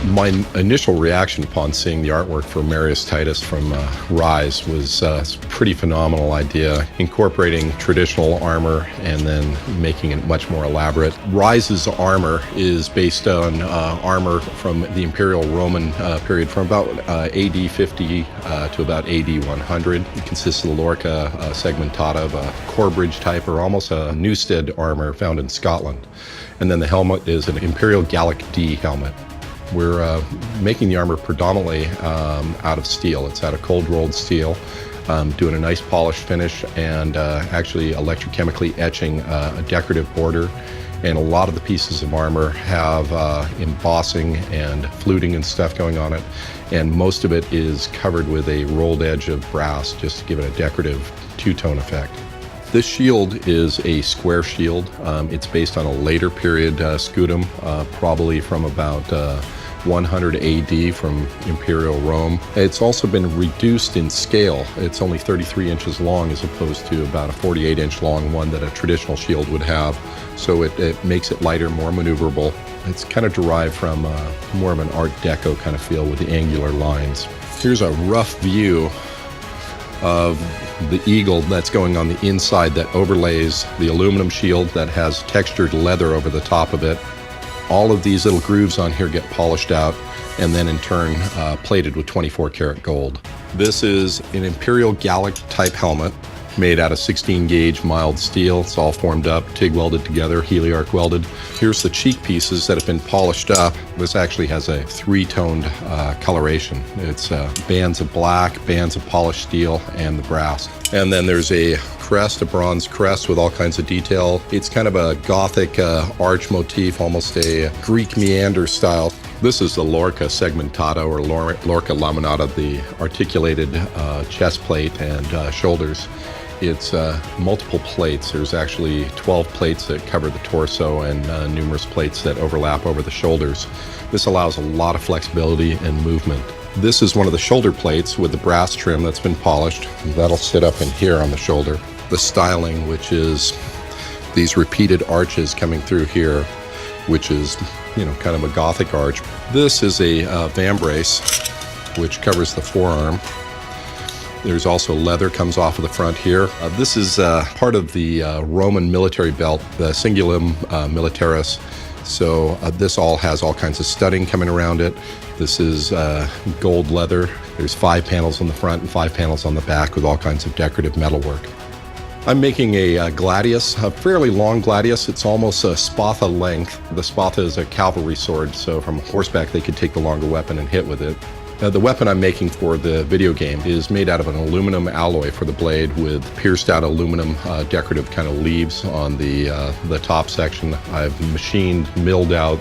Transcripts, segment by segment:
My initial reaction upon seeing the artwork for Marius Titus from Ryse was a pretty phenomenal idea, incorporating traditional armor and then making it much more elaborate. Ryse's armor is based on armor from the Imperial Roman period from about AD 50 to about AD 100. It consists of the Lorca segmentata of a Corbridge type or almost a Newstead armor found in Scotland. And then the helmet is an Imperial Gallic D helmet. We're making the armor predominantly out of steel. It's out of cold-rolled steel, doing a nice polished finish and actually electrochemically etching a decorative border. And a lot of the pieces of armor have embossing and fluting and stuff going on it. And most of it is covered with a rolled edge of brass just to give it a decorative two-tone effect. This shield is a square shield. It's based on a later period scutum, probably from about 100 AD from Imperial Rome. It's also been reduced in scale. It's only 33 inches long as opposed to about a 48-inch long one that a traditional shield would have. So it makes it lighter, more maneuverable. It's kind of derived from more of an Art Deco kind of feel with the angular lines. Here's a rough view of the eagle that's going on the inside that overlays the aluminum shield that has textured leather over the top of it. All of these little grooves on here get polished out and then in turn plated with 24 karat gold. This is an Imperial Gallic type helmet made out of 16 gauge mild steel. It's all formed up, TIG welded together, heliarc welded. Here's the cheek pieces that have been polished up. This actually has a three-toned coloration. It's bands of black, bands of polished steel, and the brass. And then there's a crest, a bronze crest with all kinds of detail. It's kind of a Gothic arch motif, almost a Greek meander style. This is the Lorca segmentata or Lorca laminata, the articulated chest plate and shoulders. It's multiple plates. There's actually 12 plates that cover the torso and numerous plates that overlap over the shoulders. This allows a lot of flexibility and movement. This is one of the shoulder plates with the brass trim that's been polished. That'll sit up in here on the shoulder. The styling, which is these repeated arches coming through here, which is, you know, kind of a Gothic arch. This is a vambrace, which covers the forearm. There's also leather comes off of the front here. This is part of the Roman military belt, the Cingulum Militaris. So this all has all kinds of studding coming around it. This is gold leather. There's 5 panels on the front and 5 panels on the back with all kinds of decorative metalwork. I'm making a gladius, a fairly long gladius. It's almost a spatha length. The spatha is a cavalry sword, so from horseback they could take the longer weapon and hit with it. The weapon I'm making for the video game is made out of an aluminum alloy for the blade with pierced out aluminum decorative kind of leaves on the top section. I've milled out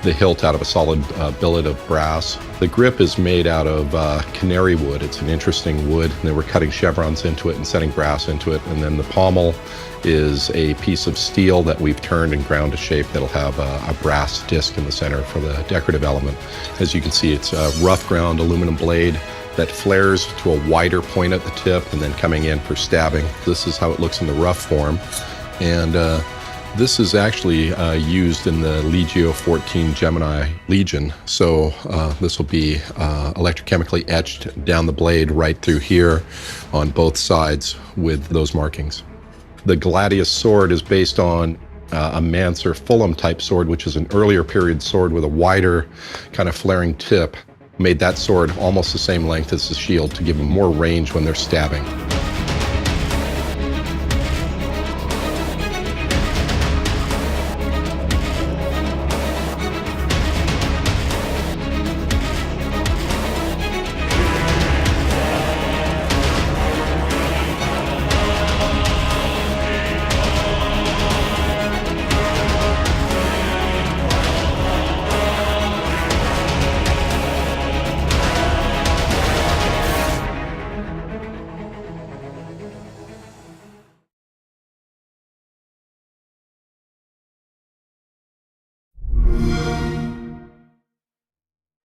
the hilt out of a solid billet of brass. The grip is made out of canary wood. It's an interesting wood. And then we're cutting chevrons into it and setting brass into it. And then the pommel is a piece of steel that we've turned and ground to shape that'll have a brass disc in the center for the decorative element. As you can see, it's a rough ground aluminum blade that flares to a wider point at the tip and then coming in for stabbing. This is how it looks in the rough form. And this is actually used in the Legio 14 Gemini Legion. So this will be electrochemically etched down the blade right through here on both sides with those markings. The gladius sword is based on a Manser Fulham type sword, which is an earlier period sword with a wider kind of flaring tip. Made that sword almost the same length as the shield to give them more range when they're stabbing.